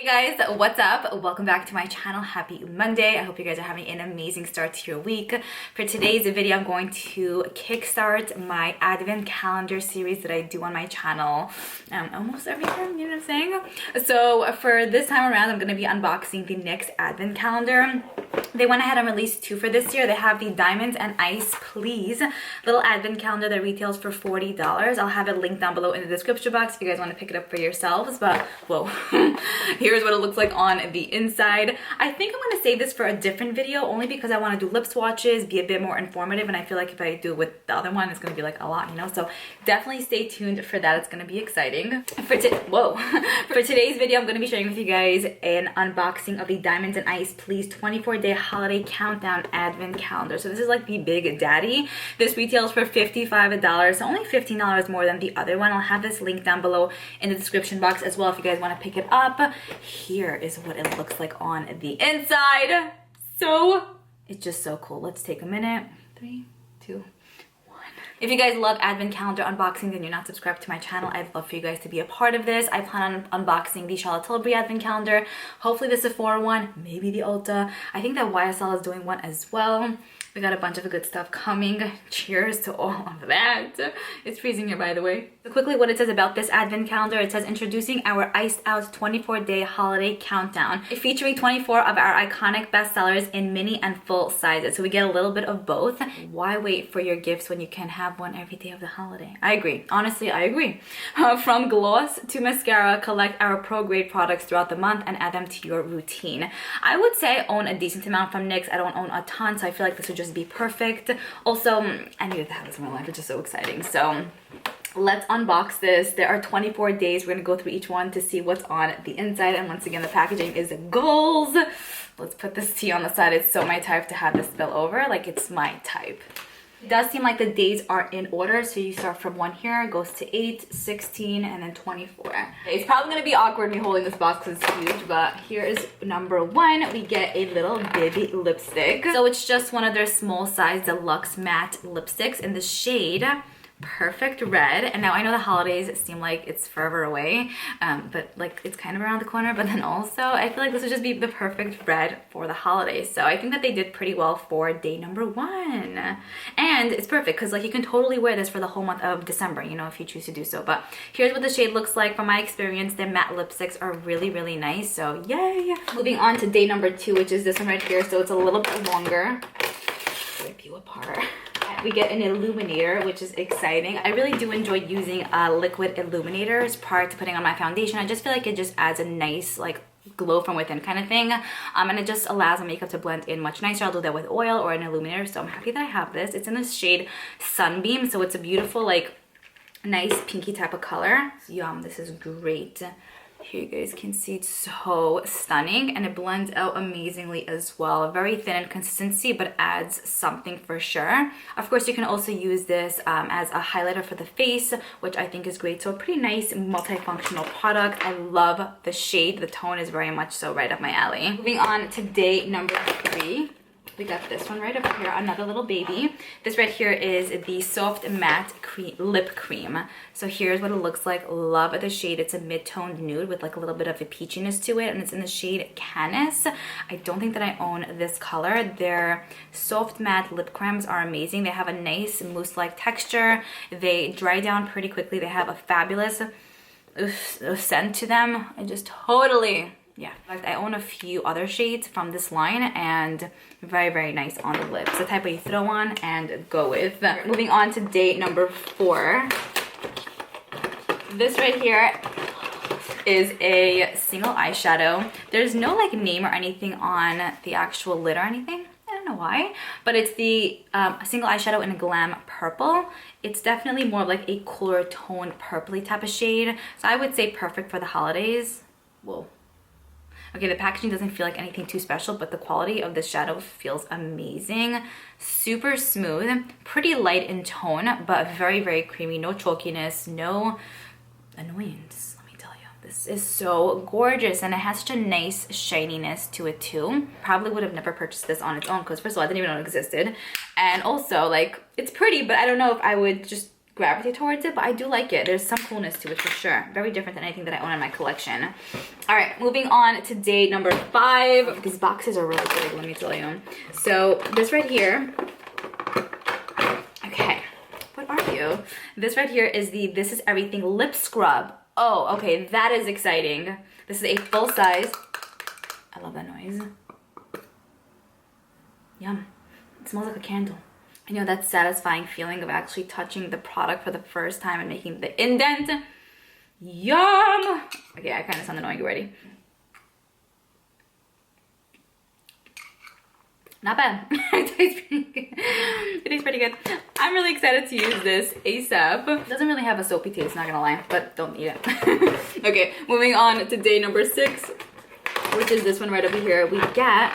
Hey guys, what's up? Welcome back to my channel. Happy Monday. I hope you guys are having an amazing start to your week. For today's video, I'm going to kickstart my advent calendar series that I do on my channel almost every time, you know what I'm saying? So for this time around, I'm going to be unboxing the NYX advent calendar. They went ahead and released two for this year. They have the Diamonds and Ice Please little advent calendar that retails for $40. I'll have it linked down below in the description box if you guys want to pick it up for yourselves. But whoa, here's what it looks like on the inside. I think I'm going to save this for a different video only because I want to do lip swatches, be a bit more informative, and I feel like if I do it with the other one, it's going to be like a lot, you know? So definitely stay tuned for that. It's going to be exciting. For today's video, I'm going to be sharing with you guys an unboxing of the Diamonds and Ice Please 24-day holiday countdown advent calendar. So this is like the big daddy. This retails for $55, so only $15 more than the other one. I'll have this link down below in the description box as well if you guys want to pick it up. Here is what it looks like on the inside. So it's just so cool. Let's take a minute. 3, 2, 1. If you guys love advent calendar unboxings and you're not subscribed to my channel, I'd love for you guys to be a part of this. I plan on unboxing the Charlotte Tilbury advent calendar, hopefully the Sephora one, maybe the Ulta. I think that YSL is doing one as well. We got a bunch of good stuff coming. Cheers to all of that. It's freezing here, by the way. So quickly, what it says about this advent calendar, it says introducing our iced out 24-day holiday countdown, featuring 24 of our iconic bestsellers in mini and full sizes. So we get a little bit of both. Why wait for your gifts when you can have one every day of the holiday? I agree. Honestly, I agree. From gloss to mascara, collect our pro-grade products throughout the month and add them to your routine. I would say I own a decent amount from NYX. I don't own a ton, so I feel like this would just be perfect. Also, I needed to have this in my life, which is so exciting. So let's unbox this. There are 24 days. We're gonna go through each one to see what's on the inside, and once again the packaging is goals. Let's put this tea on the side. It's so my type to have this spill over, like it's my type. It does seem like the days are in order, so you start from 1 here, goes to 8, 16, and then 24. It's probably gonna be awkward me holding this box because it's huge, but here is number 1. We get a little baby lipstick. So it's just one of their small size deluxe matte lipsticks in the shade Perfect Red. And now I know the holidays seem like it's forever away, but like it's kind of around the corner. But then also I feel like this would just be the perfect red for the holidays. So I think that they did pretty well for day number 1, and it's perfect because like you can totally wear this for the whole month of December, you know, if you choose to do so. But here's what the shade looks like. From my experience, their matte lipsticks are really nice, so yay. Moving on to day number 2, which is this one right here. So it's a little bit longer. Rip you apart. We get an illuminator, which is exciting. I really do enjoy using liquid illuminators prior to putting on my foundation. I just feel like it just adds a nice like glow from within kind of thing, and it just allows the makeup to blend in much nicer. I'll do that with oil or an illuminator, so I'm happy that I have this. It's in the shade Sunbeam, so it's a beautiful like nice pinky type of color. Yum, this is great. Here you guys can see it's so stunning, and it blends out amazingly as well. Very thin in consistency, but adds something for sure. Of course, you can also use this as a highlighter for the face, which I think is great. So a pretty nice multifunctional product. I love the shade. The tone is very much so right up my alley. Moving on to day number 3. We got this one right up here, another little baby. This right here is the Soft Matte Lip Cream. So here's what it looks like. Love the shade. It's a mid-toned nude with like a little bit of a peachiness to it, and it's in the shade Canis. I don't think that I own this color. Their soft matte lip creams are amazing. They have a nice mousse-like texture. They dry down pretty quickly. They have a fabulous scent to them. I just totally... yeah, in fact, I own a few other shades from this line, and very nice on the lips. The type that you throw on and go with. Moving on to day number 4. This right here is a single eyeshadow. There's no like name or anything on the actual lid or anything. I don't know why, but it's the single eyeshadow in a Glam Purple. It's definitely more of like a cooler toned purpley type of shade. So I would say perfect for the holidays. Whoa. Okay, the packaging doesn't feel like anything too special, but the quality of this shadow feels amazing. Super smooth, pretty light in tone, but very creamy. No chalkiness, no annoyance. Let me tell you, this is so gorgeous, and it has such a nice shininess to it too. Probably would have never purchased this on its own because first of all, I didn't even know it existed. And also, like, it's pretty, but I don't know if I would just gravitate towards it, but I do like it. There's some coolness to it for sure. Very different than anything that I own in my collection. All right, moving on to day number 5. These boxes are really big, let me tell you. So this right here, okay, what are you? This right here is the This Is Everything lip scrub. Oh, okay, that is exciting. This is a full size. I love that noise. Yum. It smells like a candle. You know, that satisfying feeling of actually touching the product for the first time and making the indent. Yum! Okay, I kind of sound annoying already. Not bad. It tastes pretty good. It tastes pretty good. I'm really excited to use this ASAP. It doesn't really have a soapy taste, not gonna lie, but don't eat it. Okay, moving on to day number 6, which is this one right over here. We get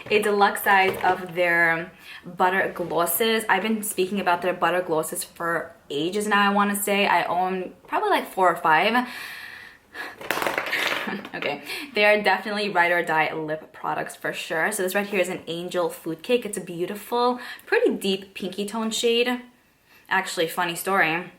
a deluxe size of their butter glosses. I've been speaking about their butter glosses for ages now, I want to say. I own probably like 4 or 5. Okay, they are definitely ride or die lip products for sure. So this right here is an Angel Food Cake. It's a beautiful, pretty deep pinky tone shade. Actually, funny story.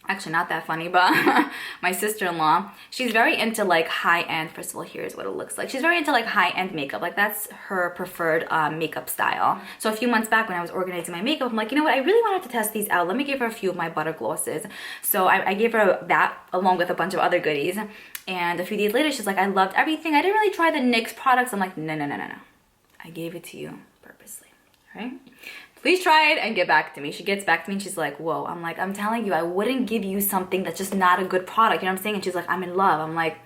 Actually, not that funny, but my sister-in-law, she's very into like high-end. First of all, here's what it looks like. She's very into like high-end makeup. Like that's her preferred makeup style. So a few months back when I was organizing my makeup, I'm like, you know what? I really wanted to test these out. Let me give her a few of my butter glosses. So I gave her that along with a bunch of other goodies. And a few days later, she's like, I loved everything. I didn't really try the NYX products. I'm like, no. I gave it to you purposely, all right? Please try it and get back to me. She gets back to me and she's like, whoa. I'm like, I'm telling you, I wouldn't give you something that's just not a good product. You know what I'm saying? And she's like, I'm in love. I'm like,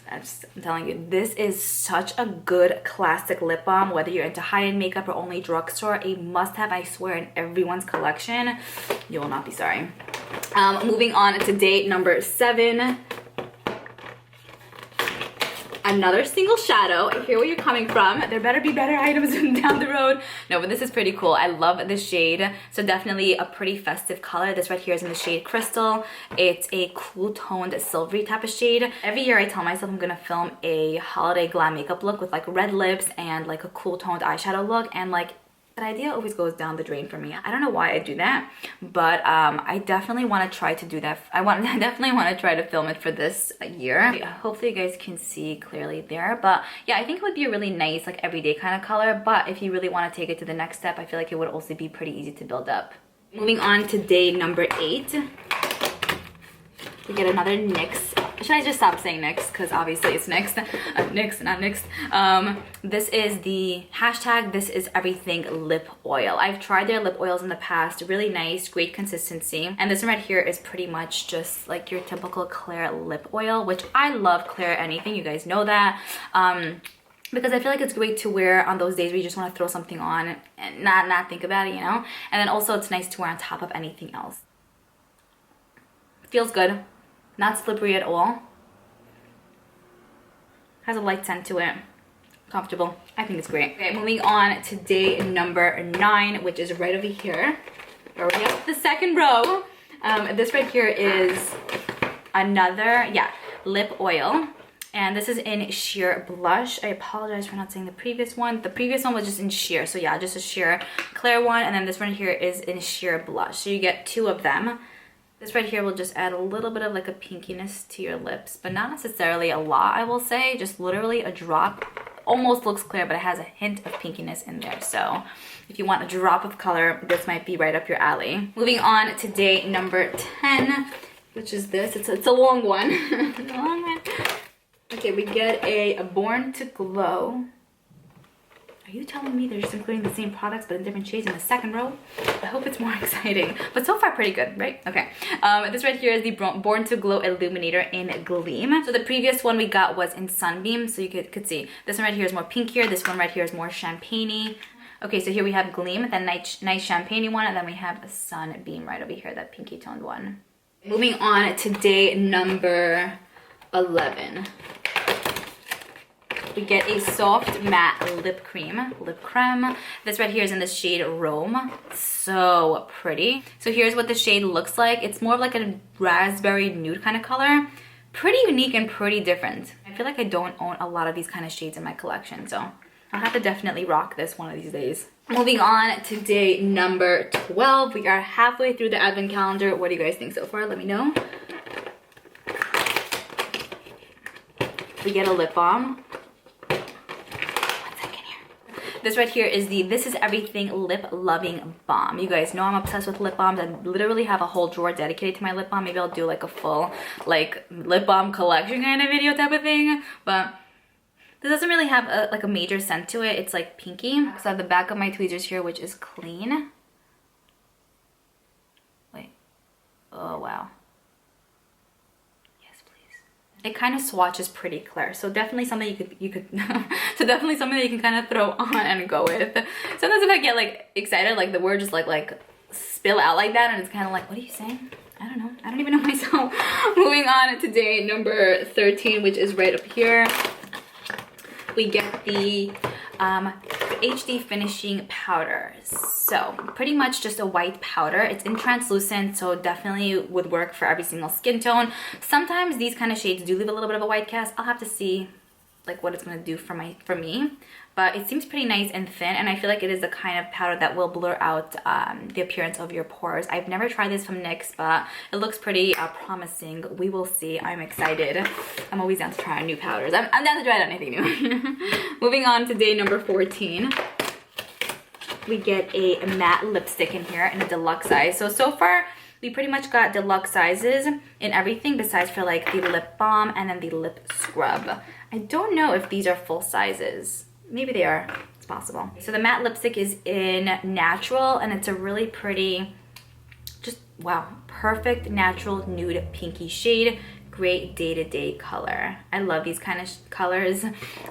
I'm telling you, this is such a good classic lip balm. Whether you're into high-end makeup or only drugstore, a must-have, I swear, in everyone's collection. You will not be sorry. Moving on to day number 7. Another single shadow. I hear where you're coming from. There better be better items down the road. No, but this is pretty cool. I love this shade. So definitely a pretty festive color. This right here is in the shade Crystal. It's a cool toned silvery type of shade. Every year I tell myself I'm gonna film a holiday glam makeup look with like red lips and like a cool toned eyeshadow look, and like that idea always goes down the drain for me. I don't know why I do that, but I definitely want to try to do that. I definitely want to try to film it for this year. Hopefully you guys can see clearly there, but yeah, I think it would be a really nice like everyday kind of color, but if you really want to take it to the next step, I feel like it would also be pretty easy to build up. Moving on to day number 8, we get another NYX. Should I just stop saying NYX? Because obviously it's NYX. NYX, not NYX. This is the hashtag This Is Everything lip oil. I've tried their lip oils in the past. Really nice, great consistency. And this one right here is pretty much just like your typical Claire lip oil, which I love Claire anything. You guys know that. Because I feel like it's great to wear on those days where you just want to throw something on and not think about it, you know? And then also it's nice to wear on top of anything else. Feels good. Not slippery at all. Has a light scent to it. Comfortable. I think it's great. Okay, moving on to day number 9, which is right over here. We're already up to the second row. This right here is another, lip oil. And this is in sheer blush. I apologize for not saying the previous one. The previous one was just in sheer. So yeah, just a sheer Claire one. And then this one here is in sheer blush. So you get 2 of them. This right here will just add a little bit of like a pinkiness to your lips, but not necessarily a lot, I will say. Just literally a drop. Almost looks clear, but it has a hint of pinkiness in there. So if you want a drop of color, this might be right up your alley. Moving on to day number 10, which is this. It's a long one. It's a long one. Okay, we get a Born to Glow. Are you telling me they're just including the same products but in different shades in the second row? I hope it's more exciting. But so far, pretty good, right? Okay. This right here is the Born to Glow Illuminator in Gleam. So the previous one we got was in Sunbeam. So you could see this one right here is more pinkier. This one right here is more champagne-y. Okay, so here we have Gleam, that nice champagne-y one. And then we have a Sunbeam right over here, that pinky toned one. Moving on to day number 11. We get a soft matte lip creme. This right here is in the shade Rome. So pretty. So here's what the shade looks like. It's more of like a raspberry nude kind of color. Pretty unique and pretty different. I feel like I don't own a lot of these kind of shades in my collection, so I'll have to definitely rock this one of these days. Moving on to day number 12. We are halfway through the advent calendar. What do you guys think so far? Let me know. We get a lip balm. This right here is the This Is Everything Lip Loving Balm. You guys know I'm obsessed with lip balms. I literally have a whole drawer dedicated to my lip balm. Maybe I'll do like a full like lip balm collection kind of video type of thing. But this doesn't really have like a major scent to it. It's like pinky. So I have the back of my tweezers here, which is clean. Wait. Oh, wow. It kind of swatches pretty clear, so definitely something you could so definitely something that you can kind of throw on and go with. Sometimes if I get like excited, like the word just like spill out like that, and it's kind of like, what are you saying? I don't know. I don't even know myself. Moving on to day number 13, which is right up here. We get the HD finishing powder. So pretty much just a white powder. It's in translucent, so definitely would work for every single skin tone. Sometimes these kind of shades do leave a little bit of a white cast. I'll have to see like what it's going to do for me, but it seems pretty nice and thin, and I feel like it is the kind of powder that will blur out the appearance of your pores. I've never tried this from NYX, but it looks pretty promising. We will see. I'm excited. I'm always down to try new powders. I'm down to try anything new. Moving on to day number 14. We get a matte lipstick in here in a deluxe size. So far we pretty much got deluxe sizes in everything besides for like the lip balm and then the lip scrub. I don't know if these are full sizes. Maybe they are. It's possible. So the matte lipstick is in natural, and it's a really pretty, just wow, perfect natural nude pinky shade. Great day-to-day color. I love these kind of colors.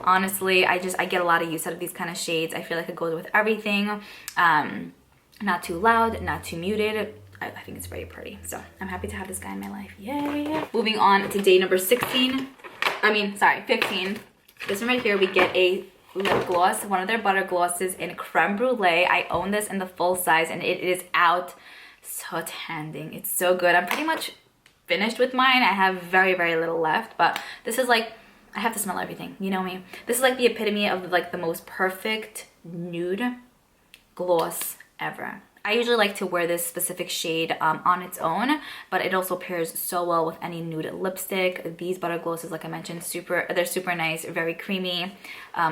Honestly, I get a lot of use out of these kind of shades. I feel like it goes with everything. Not too loud, not too muted. I think it's very pretty. So I'm happy to have this guy in my life. Yay! Moving on to day number 15. 15. This one right here, we get a lip gloss, one of their butter glosses in creme brulee. I own this in the full size, and it is out. So tanding. It's so good. I'm pretty much finished with mine. I have very, very little left, but this is like, I have to smell everything. You know me. This is like the epitome of like the most perfect nude gloss ever. I usually like to wear this specific shade on its own, but it also pairs so well with any nude lipstick. These butter glosses, like I mentioned, they're super nice, very creamy,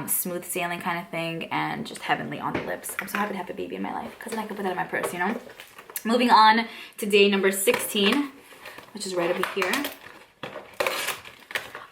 smooth sailing kind of thing, and just heavenly on the lips. I'm so happy to have a baby in my life because then I can put that in my purse, you know? Moving on to day number 16, which is right over here.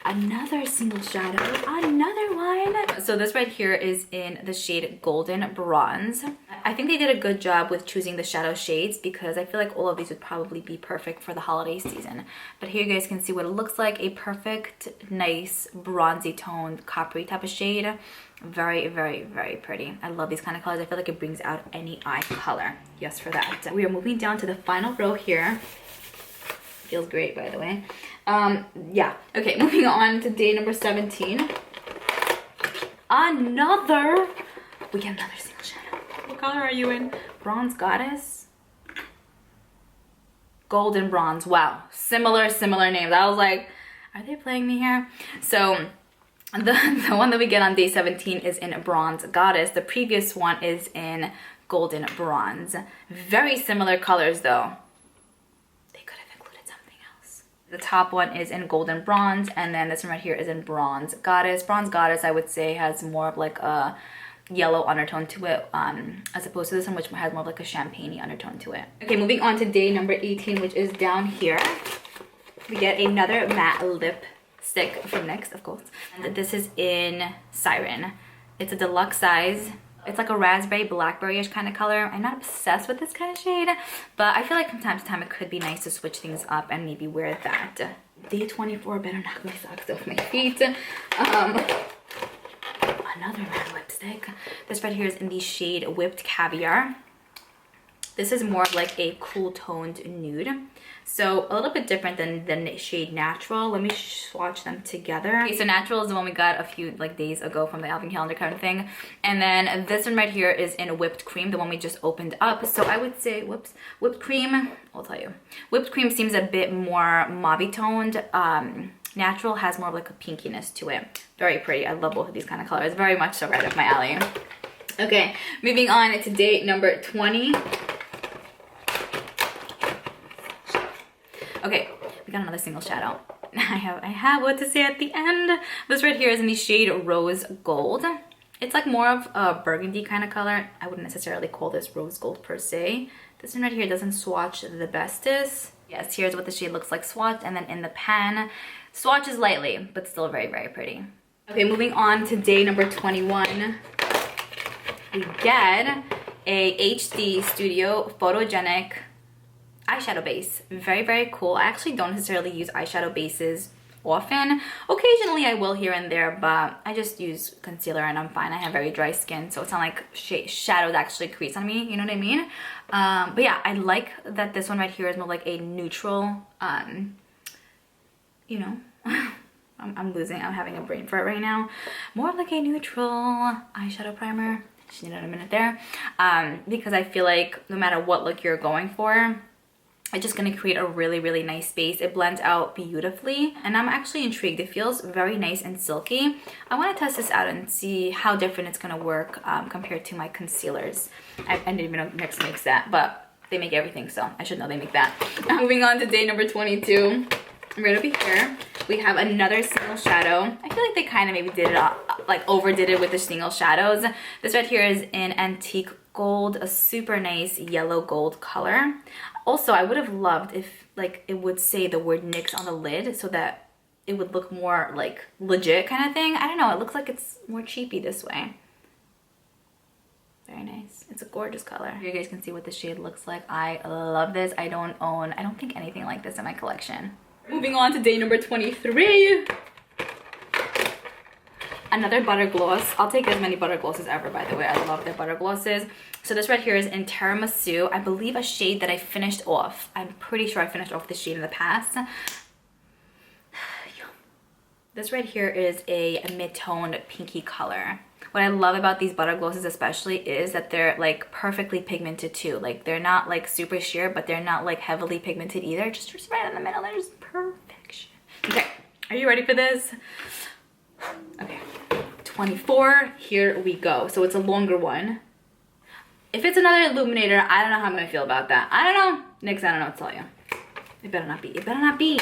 Another single shadow, another one. So this right here is in the shade Golden Bronze. I think they did a good job with choosing the shadow shades because I feel like all of these would probably be perfect for the holiday season. But here you guys can see what it looks like, a perfect, nice, bronzy toned, coppery type of shade. Very, very, very pretty. I love these kind of colors. I feel like it brings out any eye color. Yes, for that. We are moving down to the final row here. Feels great, by the way. Yeah. Okay, moving on to day number 17. We get another single shadow. What color are you in? Bronze Goddess? Golden Bronze. Wow. Similar names. I was like, are they playing me here? So the one that we get on day 17 is in Bronze Goddess. The previous one is in Golden Bronze. Very similar colors though. The top one is in Golden Bronze, and then this one right here is in Bronze Goddess. Bronze Goddess, I would say, has more of like a yellow undertone to it, as opposed to this one, which has more of like a champagne-y undertone to it. Okay, moving on to day number 18, which is down here. We get another matte lipstick from NYX, of course. And this is in Siren. It's a deluxe size. It's like a raspberry, blackberry-ish kind of color. I'm not obsessed with this kind of shade, but I feel like from time to time it could be nice to switch things up and maybe wear that. Day 24, better knock my socks off my feet. Another matte lipstick. This right here is in the shade Whipped Caviar. This is more of like a cool toned nude. So a little bit different than the shade Natural. Let me swatch them together. Okay, so Natural is the one we got a few like days ago from the advent calendar kind of thing. And then this one right here is in Whipped Cream, the one we just opened up. So I would say, Whipped Cream, I'll tell you. Whipped Cream seems a bit more mauve toned. Natural has more of like a pinkiness to it. Very pretty. I love both of these kind of colors. Very much so right up my alley. Okay, moving on to day number 20. Okay, we got another single shadow. I have what to say at the end. This right here is in the shade Rose Gold. It's like more of a burgundy kind of color. I wouldn't necessarily call this rose gold per se. This one right here doesn't swatch the bestest. Yes, here's what the shade looks like swatched, and then in the pan, swatches lightly, but still very, very pretty. Okay, moving on to day number 21. We get a HD Studio Photogenic eyeshadow base. Very, very cool. I actually don't necessarily use eyeshadow bases often. Occasionally I will here and there, but I just use concealer and I'm fine. I have very dry skin, so it's not like shadows actually crease on me, you know what I mean? But yeah, I like that this one right here is more like a neutral, you know, I'm having a brain fart right now. More like a neutral eyeshadow primer. Just need a minute there. Because I feel like no matter what look you're going for, it's just going to create a really, really nice base. It blends out beautifully, and I'm actually intrigued. It feels very nice and silky. I want to test this out and see how different it's going to work compared to my concealers. I didn't even know NYX makes that, but they make everything, so I should know they make that. Moving on to day number 22. Right over here, we have another single shadow. I feel like they kind of maybe did it, like overdid it with the single shadows. This right here is in Antique Gold, a super nice yellow gold color. Also, I would have loved if like it would say the word NYX on the lid so that it would look more like legit kind of thing. I don't know, it looks like it's more cheapy this way. Very nice. It's a gorgeous color. Here you guys can see what the shade looks like. I love this. I don't think anything like this in my collection. Moving on to day number 23. Another butter gloss. I'll take as many butter glosses ever, by the way. I love their butter glosses. So this right here is in Tiramisu. I believe a shade that I finished off. I'm pretty sure I finished off this shade in the past. This right here is a mid-toned pinky color. What I love about these butter glosses especially is that they're like perfectly pigmented too. Like they're not like super sheer, but they're not like heavily pigmented either. Just right in the middle, there's perfection. Okay, are you ready for this? Okay, 24, here we go. So it's a longer one. If it's another illuminator, I don't know how I'm gonna feel about that. I don't know. NYX, I don't know what to tell you. It better not be. It better not be.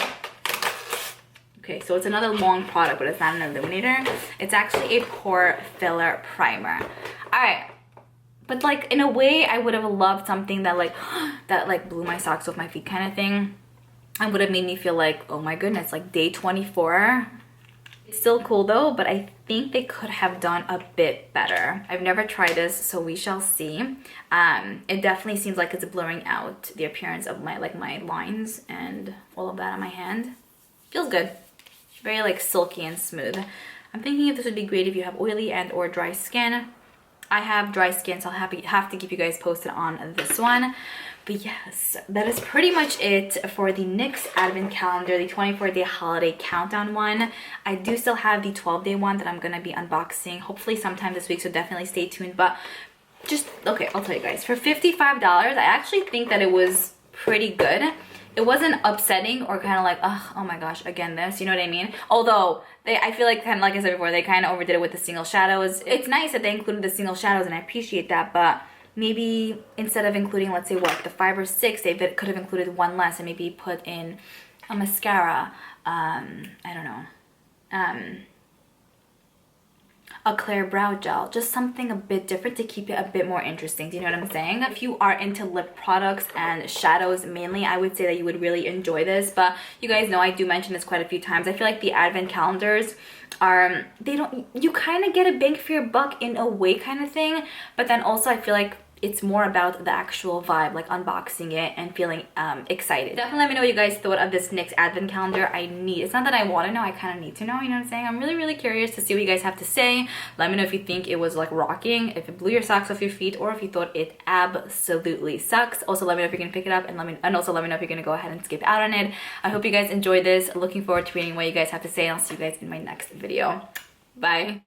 Okay, so it's another long product, but it's not an illuminator. It's actually a pore filler primer. All right, but like in a way, I would have loved something that like blew my socks off my feet kind of thing. And would have made me feel like, oh my goodness, like day 24. It's still cool though, but I think they could have done a bit better. I've never tried this, so we shall see. It definitely seems like it's blurring out the appearance of my lines and all of that on my hand. Feels good. Very like silky and smooth. I'm thinking if this would be great if you have oily and or dry skin. I have dry skin, so I'll have to keep you guys posted on this one. But yes, that is pretty much it for the NYX Advent Calendar, the 24-day holiday countdown one. I do still have the 12-day one that I'm going to be unboxing, hopefully sometime this week, so definitely stay tuned. But just, okay, I'll tell you guys. For $55, I actually think that it was pretty good. It wasn't upsetting or kind of like, oh my gosh, again this, you know what I mean? Although, I feel like, kind of like I said before, they kind of overdid it with the single shadows. It's nice that they included the single shadows, and I appreciate that, but maybe instead of including, let's say, what, the 5 or 6, they could have included one less and maybe put in a mascara, I don't know, a clear brow gel, just something a bit different to keep it a bit more interesting. Do you know what I'm saying? If you are into lip products and shadows mainly, I would say that you would really enjoy this. But you guys know I do mention this quite a few times. I feel like the advent calendars are, you kind of get a bang for your buck in a way kind of thing, but then also I feel like it's more about the actual vibe, like unboxing it and feeling excited. Definitely let me know what you guys thought of this NYX Advent Calendar. It's not that I want to know, I kind of need to know, you know what I'm saying? I'm really, really curious to see what you guys have to say. Let me know if you think it was like rocking, if it blew your socks off your feet, or if you thought it absolutely sucks. Also, let me know if you're gonna pick it up, and also let me know if you're gonna go ahead and skip out on it. I hope you guys enjoyed this. Looking forward to reading what you guys have to say, and I'll see you guys in my next video. Bye.